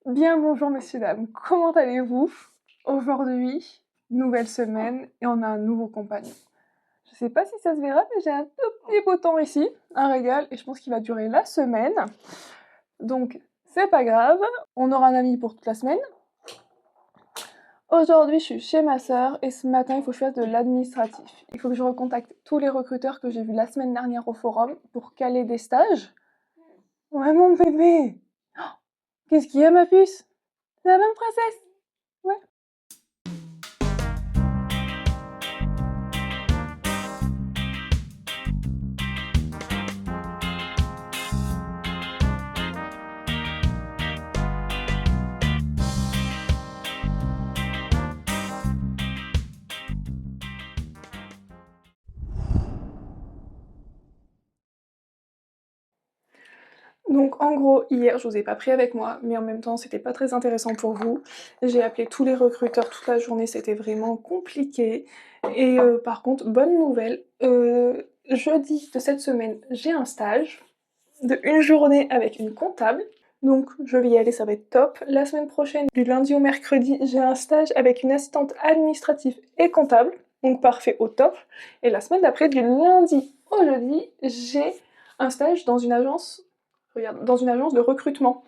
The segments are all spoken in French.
Bien bonjour messieurs, dames, comment allez-vous? Aujourd'hui, nouvelle semaine et on a un nouveau compagnon. Je sais pas si ça se verra, mais j'ai un tout petit beau temps ici, un régal, et je pense qu'il va durer la semaine. Donc, c'est pas grave, on aura un ami pour toute la semaine. Aujourd'hui, je suis chez ma sœur et ce matin, il faut que je fasse de l'administratif. Il faut que je recontacte tous les recruteurs que j'ai vus la semaine dernière au forum pour caler des stages. Ouais, mon bébé! Qu'est-ce qu'il y a, ma puce? C'est la même princesse? Ouais. Donc en gros, hier, je vous ai pas pris avec moi, mais en même temps, c'était pas très intéressant pour vous. J'ai appelé tous les recruteurs toute la journée, c'était vraiment compliqué. Et par contre, bonne nouvelle, jeudi de cette semaine, j'ai un stage de une journée avec une comptable. Donc je vais y aller, ça va être top. La semaine prochaine, du lundi au mercredi, j'ai un stage avec une assistante administrative et comptable. Donc parfait, au top. Et la semaine d'après, du lundi au jeudi, j'ai un stage dans une agence, regarde, dans une agence de recrutement.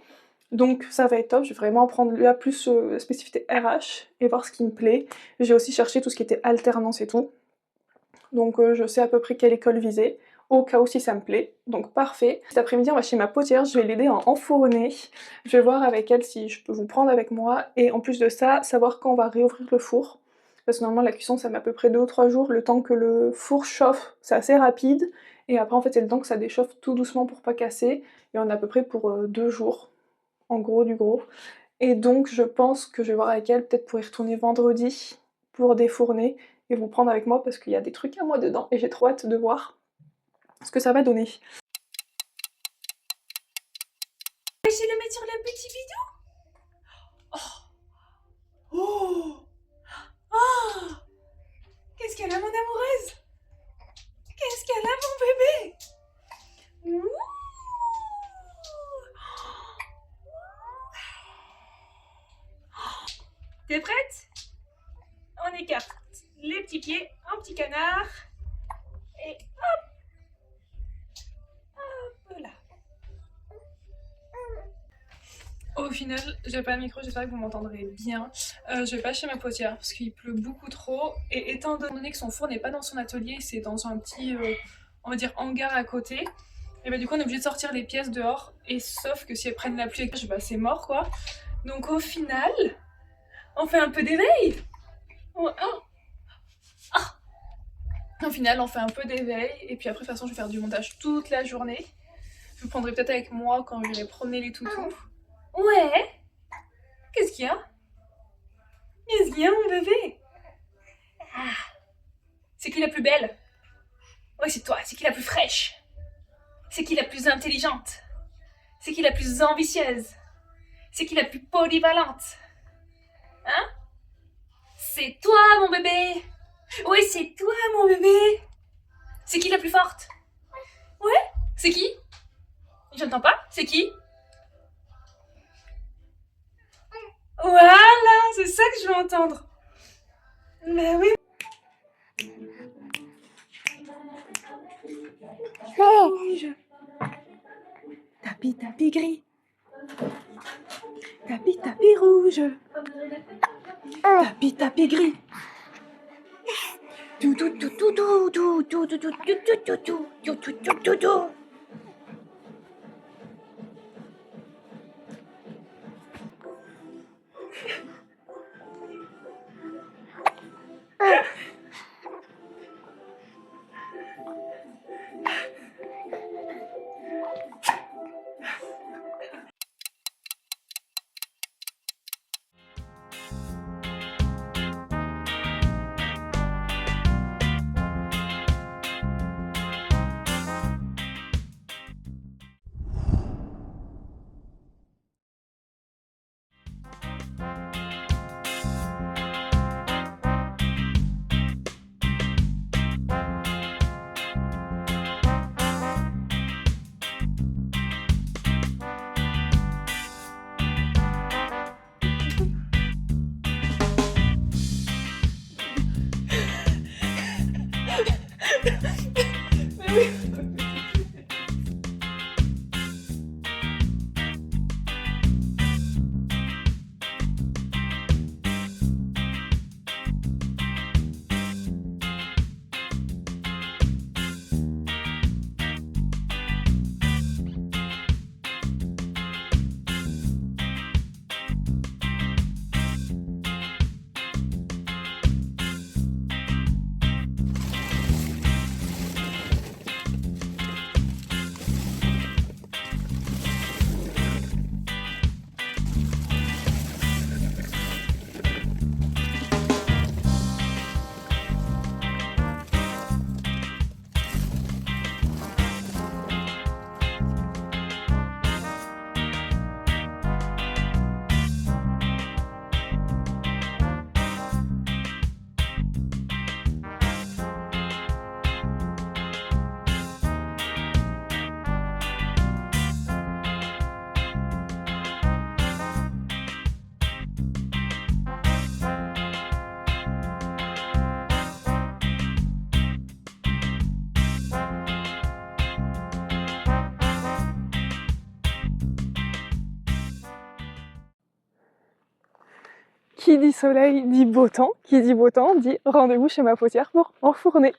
Donc ça va être top, je vais vraiment prendre la plus spécificité RH et voir ce qui me plaît. J'ai aussi cherché tout ce qui était alternance et tout. Donc je sais à peu près quelle école viser, au cas où si ça me plaît. Donc parfait. Cet après-midi, on va chez ma potière, je vais l'aider à enfourner. Je vais voir avec elle si je peux vous prendre avec moi. Et en plus de ça, savoir quand on va réouvrir le four. Parce que normalement la cuisson ça met à peu près 2 ou 3 jours, le temps que le four chauffe, c'est assez rapide. Et après en fait c'est le temps que ça déchauffe tout doucement pour pas casser. Et on a à peu près pour 2 jours, en gros du gros. Et donc je pense que je vais voir avec elle, peut-être pour y retourner vendredi, pour défourner, et vous prendre avec moi parce qu'il y a des trucs à moi dedans, et j'ai trop hâte de voir ce que ça va donner. Je vais le mettre sur le petit bidon. Oh, oh, oh. Qu'est-ce qu'elle a, mon amoureuse? Qu'est-ce qu'elle a, mon bébé? Ouh. T'es prête? On écarte les petits pieds en petit canard. Et hop, hop là. Au final, j'ai pas le micro, j'espère que vous m'entendrez bien. Je vais pas chez ma potière parce qu'il pleut beaucoup trop, et étant donné que son four n'est pas dans son atelier, c'est dans un petit, on va dire, hangar à côté, et bah du coup on est obligé de sortir les pièces dehors, et sauf que si elles prennent la pluie, bah c'est mort quoi. Donc au final, on fait un peu d'éveil. Oh, oh. Au final, on fait un peu d'éveil, et puis après, de toute façon, je vais faire du montage toute la journée. Je vous prendrai peut-être avec moi quand j'irai promener les toutous. Ouais. Qu'est-ce qu'il y a? Qu'est-ce qu'il y a, mon bébé? Ah. C'est qui la plus belle? Ouais, c'est toi. C'est qui la plus fraîche? C'est qui la plus intelligente? C'est qui la plus ambitieuse? C'est qui la plus polyvalente? Hein? C'est toi, mon bébé. Oui, c'est toi, mon bébé. C'est qui la plus forte? Ouais. C'est qui? J'entends pas. C'est qui? Voilà, c'est ça que je veux entendre. Mais oui. Rouge. Tapis, tapis gris. Tapis, tapis rouge. Tapis, tapis gris. Tout, tout, tout, tout, tout, tout, tout, tout, tout, tout, tout, tout, tout, tout, tout, tout. Qui dit soleil dit beau temps, qui dit beau temps dit rendez-vous chez ma potière pour enfourner.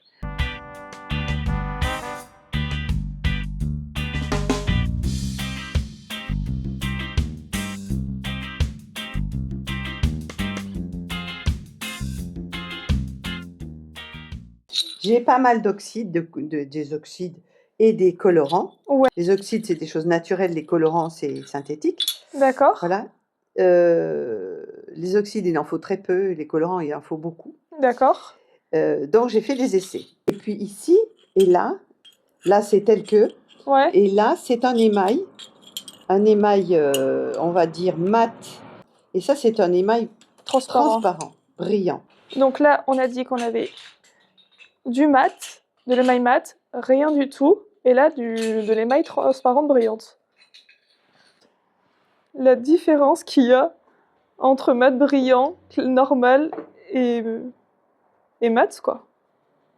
J'ai pas mal d'oxydes, des oxydes et des colorants. Ouais. Les oxydes, c'est des choses naturelles, les colorants, c'est synthétique. D'accord. Voilà. Les oxydes, il en faut très peu, les colorants, il en faut beaucoup. D'accord. Donc, j'ai fait des essais. Et puis ici et là c'est tel que. Ouais. Et là, c'est un émail, on va dire mat. Et ça, c'est un émail transparent, brillant. Donc là, on a dit qu'on avait du mat, de l'émail mat, rien du tout, et là de l'émail transparente brillante. La différence qu'il y a entre mat brillant, normal et mat, quoi.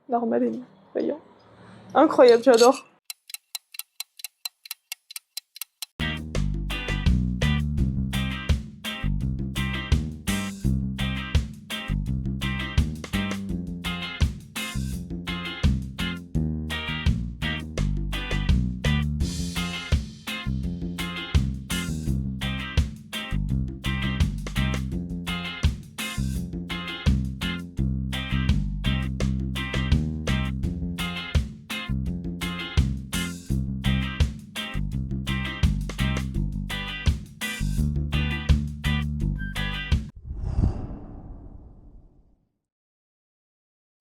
Normal et brillant. Incroyable, j'adore.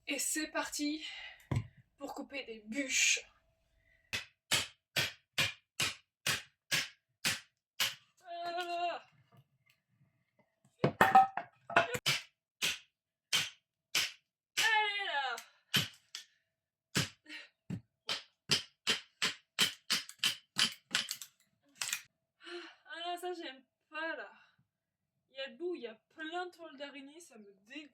Et c'est parti pour couper des bûches. Allez là. Ah là, ça j'aime pas là. Il y a debout, il y a plein de toiles d'araignée, ça me dégoûte.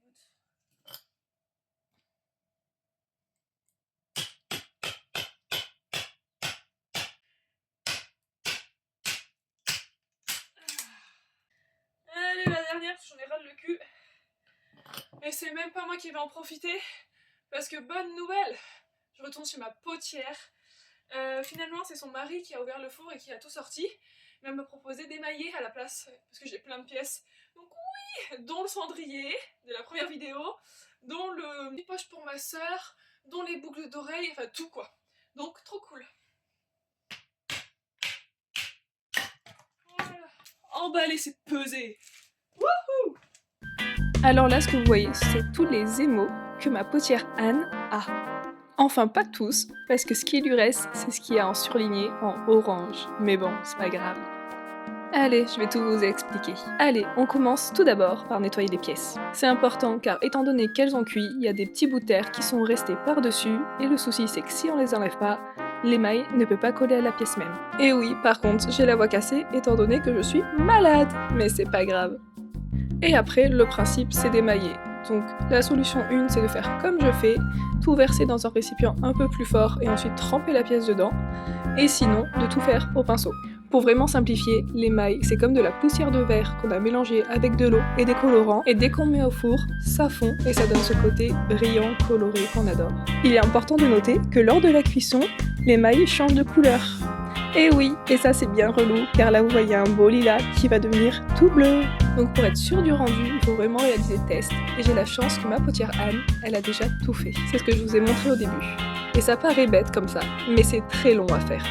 Allez, la dernière, j'en ai ras le cul. Et c'est même pas moi qui vais en profiter, parce que bonne nouvelle, je retourne chez ma potière. Finalement, c'est son mari qui a ouvert le four et qui a tout sorti. Il va me proposer d'émailler à la place, parce que j'ai plein de pièces. Donc oui, dont le cendrier de la première vidéo, dont les poches pour ma soeur, dont les boucles d'oreilles, enfin tout quoi. Donc trop cool. Voilà. Emballer, c'est peser. Wouhou! Alors là, ce que vous voyez, c'est tous les émaux que ma potière Anne a. Enfin, pas tous, parce que ce qui lui reste, c'est ce qui est en surligné en orange. Mais bon, c'est pas grave. Allez, je vais tout vous expliquer. Allez, on commence tout d'abord par nettoyer les pièces. C'est important car étant donné qu'elles ont cuit, il y a des petits bouts de terre qui sont restés par-dessus, et le souci c'est que si on les enlève pas, l'émail ne peut pas coller à la pièce même. Et oui, par contre, j'ai la voix cassée étant donné que je suis malade, mais c'est pas grave. Et après, le principe c'est d'émailler. Donc la solution 1, c'est de faire comme je fais, tout verser dans un récipient un peu plus fort et ensuite tremper la pièce dedans, et sinon de tout faire au pinceau. Pour vraiment simplifier, l'émail c'est comme de la poussière de verre qu'on a mélangée avec de l'eau et des colorants, et dès qu'on met au four, ça fond et ça donne ce côté brillant, coloré qu'on adore. Il est important de noter que lors de la cuisson, l'émail change de couleur. Et oui, et ça c'est bien relou, car là vous voyez un beau lilas qui va devenir tout bleu. Donc pour être sûr du rendu, il faut vraiment réaliser le test, et j'ai la chance que ma potière Anne, elle a déjà tout fait. C'est ce que je vous ai montré au début. Et ça paraît bête comme ça, mais c'est très long à faire.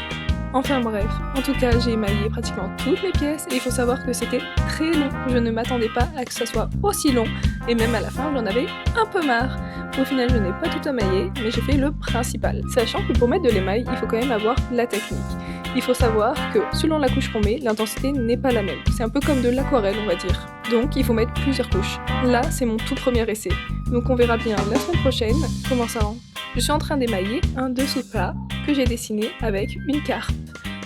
Enfin bref, en tout cas j'ai émaillé pratiquement toutes mes pièces, et il faut savoir que c'était très long. Je ne m'attendais pas à que ça soit aussi long, et même à la fin j'en avais un peu marre. Au final je n'ai pas tout émaillé, mais j'ai fait le principal. Sachant que pour mettre de l'émail, il faut quand même avoir la technique. Il faut savoir que selon la couche qu'on met, l'intensité n'est pas la même. C'est un peu comme de l'aquarelle, on va dire. Donc il faut mettre plusieurs couches. Là, c'est mon tout premier essai. Donc on verra bien la semaine prochaine comment ça rend. Je suis en train d'émailler un dessous plat que j'ai dessiné avec une carpe.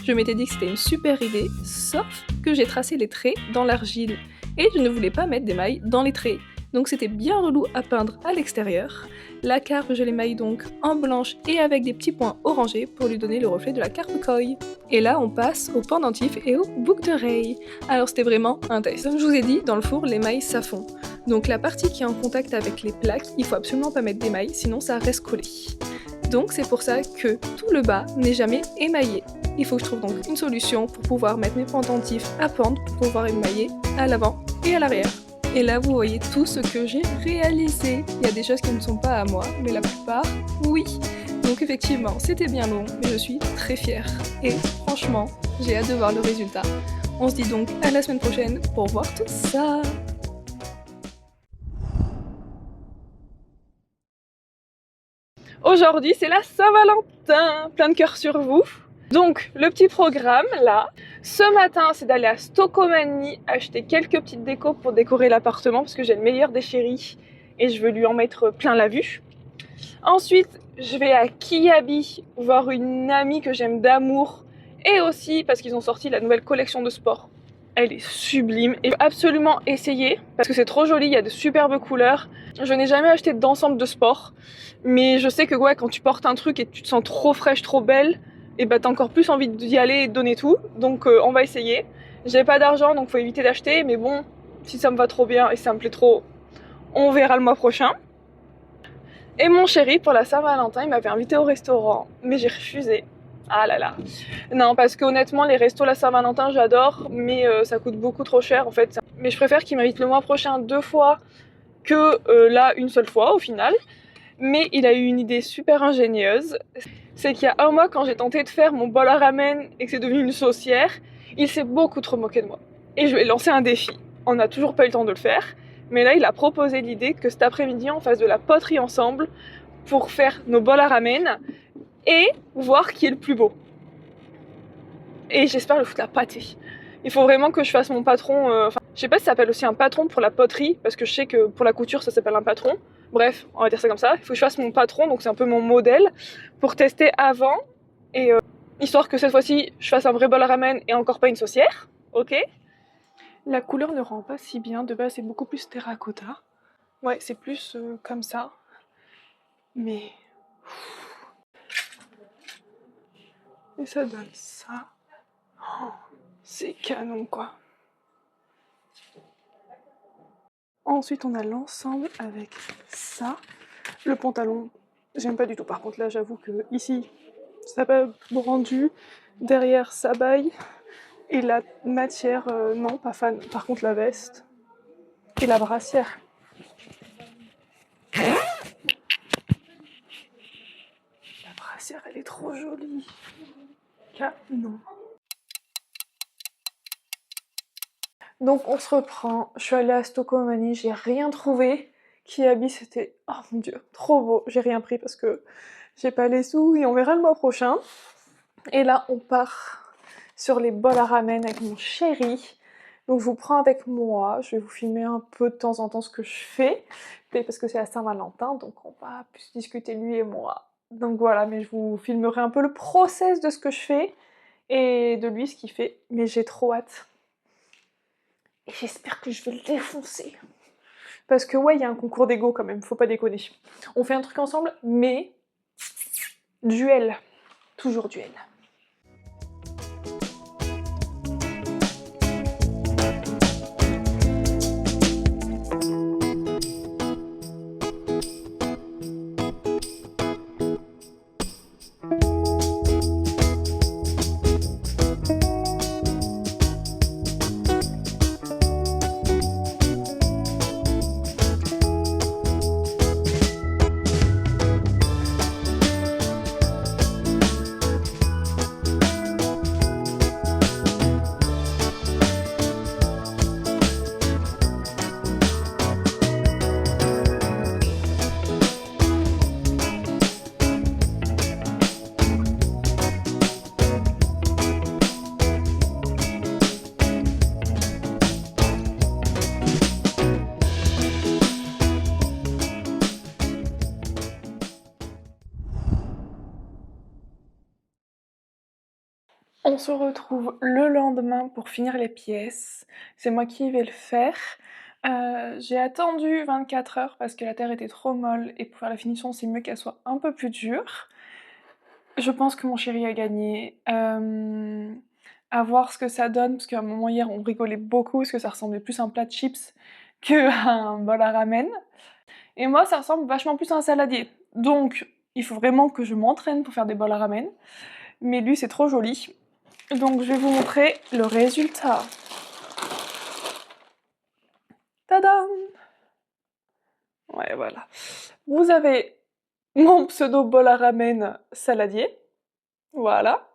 Je m'étais dit que c'était une super idée, sauf que j'ai tracé les traits dans l'argile. Et je ne voulais pas mettre d'émail dans les traits. donc c'était bien relou à peindre à l'extérieur. La carpe, je l'émaille donc en blanche et avec des petits points orangés pour lui donner le reflet de la carpe koi. Et là, on passe au pendentif et aux boucles d'oreilles. Alors c'était vraiment un test. Comme je vous ai dit, dans le four, l'émail ça fond. Donc la partie qui est en contact avec les plaques, il faut absolument pas mettre d'émail, sinon ça reste collé. Donc c'est pour ça que tout le bas n'est jamais émaillé. Il faut que je trouve donc une solution pour pouvoir mettre mes pendentifs à pendre pour pouvoir émailler à l'avant et à l'arrière. Et là vous voyez tout ce que j'ai réalisé. Il y a des choses qui ne sont pas à moi, mais la plupart, oui. Donc effectivement, c'était bien long, mais je suis très fière. Et franchement, j'ai hâte de voir le résultat. On se dit donc à la semaine prochaine pour voir tout ça. Aujourd'hui, c'est la Saint-Valentin, plein de cœur sur vous. Donc, le petit programme, là, ce matin, c'est d'aller à Stocomanie acheter quelques petites décos pour décorer l'appartement, parce que j'ai le meilleur des chéris et je veux lui en mettre plein la vue. Ensuite, je vais à Kiabi voir une amie que j'aime d'amour, et aussi parce qu'ils ont sorti la nouvelle collection de sport. Elle est sublime et je veux absolument essayer parce que c'est trop joli, il y a de superbes couleurs. Je n'ai jamais acheté d'ensemble de sport, mais je sais que ouais, quand tu portes un truc et tu te sens trop fraîche, trop belle, et bah t'as encore plus envie d'y aller et de donner tout. Donc on va essayer. J'ai pas d'argent donc faut éviter d'acheter, mais bon, si ça me va trop bien et si ça me plaît trop, on verra le mois prochain. Et mon chéri, pour la Saint-Valentin, il m'avait invité au restaurant, mais j'ai refusé. Ah là là. Non, parce qu'honnêtement, les restos la Saint-Valentin, j'adore, mais ça coûte beaucoup trop cher en fait. Mais je préfère qu'il m'invite le mois prochain 2 fois que là, une seule fois au final. Mais il a eu une idée super ingénieuse. C'est qu'il y a un mois, quand j'ai tenté de faire mon bol à ramen et que c'est devenu une saucière, il s'est beaucoup trop moqué de moi. Et je lui ai lancé un défi. On n'a toujours pas eu le temps de le faire. Mais là, il a proposé l'idée que cet après-midi, on fasse de la poterie ensemble pour faire nos bols à ramen et voir qui est le plus beau. Et j'espère le foutre la pâtée. Il faut vraiment que je fasse mon patron. Je sais pas si ça s'appelle aussi un patron pour la poterie, parce que je sais que pour la couture, ça s'appelle un patron. Bref, on va dire ça comme ça. Il faut que je fasse mon patron, donc c'est un peu mon modèle, pour tester avant. Et histoire que cette fois-ci, je fasse un vrai bol à ramen et encore pas une saucière. Ok. La couleur ne rend pas si bien. De base, c'est beaucoup plus terracotta. Ouais, c'est plus comme ça. Mais... Et ça donne ça. Oh, c'est canon, quoi. Ensuite, on a l'ensemble avec ça. Le pantalon, j'aime pas du tout. Par contre, là, j'avoue que ici, ça va rendu. Derrière, ça baille. Et la matière, non, pas fan. Par contre, la veste et la brassière. La brassière, elle est trop jolie. Canon. Donc on se reprend, je suis allée à Stocomanie, j'ai rien trouvé. Kiabi c'était, oh mon dieu, trop beau. J'ai rien pris parce que j'ai pas les sous et on verra le mois prochain. Et là on part sur les bols à ramen avec mon chéri. Donc je vous prends avec moi, je vais vous filmer un peu de temps en temps ce que je fais. Parce que c'est la Saint-Valentin, donc on va plus discuter lui et moi. Donc voilà, mais je vous filmerai un peu le process de ce que je fais et de lui ce qu'il fait. Mais j'ai trop hâte. Et j'espère que je vais le défoncer. Parce que ouais, il y a un concours d'ego quand même, faut pas déconner. On fait un truc ensemble, mais... duel. Toujours duel. On se retrouve le lendemain pour finir les pièces. C'est moi qui vais le faire. J'ai attendu 24 heures parce que la terre était trop molle et pour faire la finition, c'est mieux qu'elle soit un peu plus dure. Je pense que mon chéri a gagné. À voir ce que ça donne, parce qu'à un moment hier, on rigolait beaucoup parce que ça ressemblait plus à un plat de chips qu'à un bol à ramen. Et moi, ça ressemble vachement plus à un saladier. Donc, il faut vraiment que je m'entraîne pour faire des bols à ramen. Mais lui, c'est trop joli. Donc, je vais vous montrer le résultat. Tadam! Ouais, voilà. Vous avez mon pseudo bol à ramen saladier. Voilà.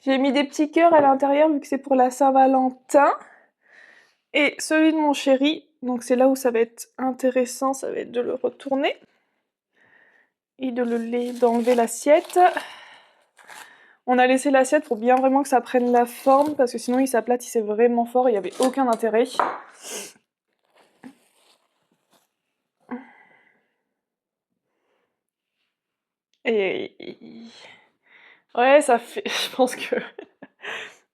J'ai mis des petits cœurs à l'intérieur vu que c'est pour la Saint-Valentin. Et celui de mon chéri, donc c'est là où ça va être intéressant, ça va être de le retourner et d'enlever l'assiette. On a laissé l'assiette pour bien vraiment que ça prenne la forme parce que sinon il s'aplatissait vraiment fort et il n'y avait aucun intérêt. Et ouais, ça fait, je pense que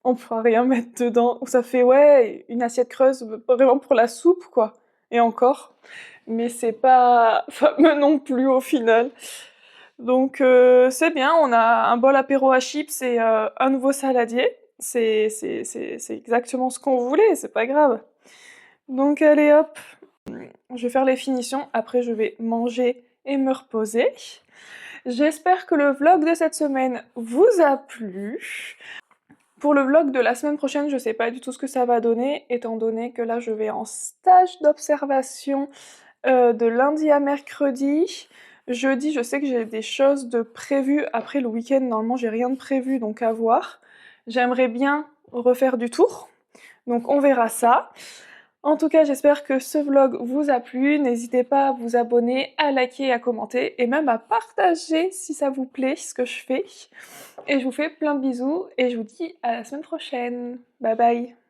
on pourra rien mettre dedans. Ça fait, ouais, une assiette creuse vraiment pour la soupe, quoi. Et encore. Mais c'est pas fameux non plus au final. Donc c'est bien, on a un bol apéro à chips et un nouveau saladier. C'est exactement ce qu'on voulait, c'est pas grave. Donc allez hop, je vais faire les finitions, après je vais manger et me reposer. J'espère que le vlog de cette semaine vous a plu. Pour le vlog de la semaine prochaine, je sais pas du tout ce que ça va donner, étant donné que là je vais en stage d'observation de lundi à mercredi. Jeudi, je sais que j'ai des choses de prévues. Après le week-end, normalement j'ai rien de prévu, donc à voir. J'aimerais bien refaire du tour, donc on verra ça. En tout cas, j'espère que ce vlog vous a plu. N'hésitez pas à vous abonner, à liker, à commenter et même à partager si ça vous plaît ce que je fais. Et je vous fais plein de bisous et je vous dis à la semaine prochaine. Bye bye!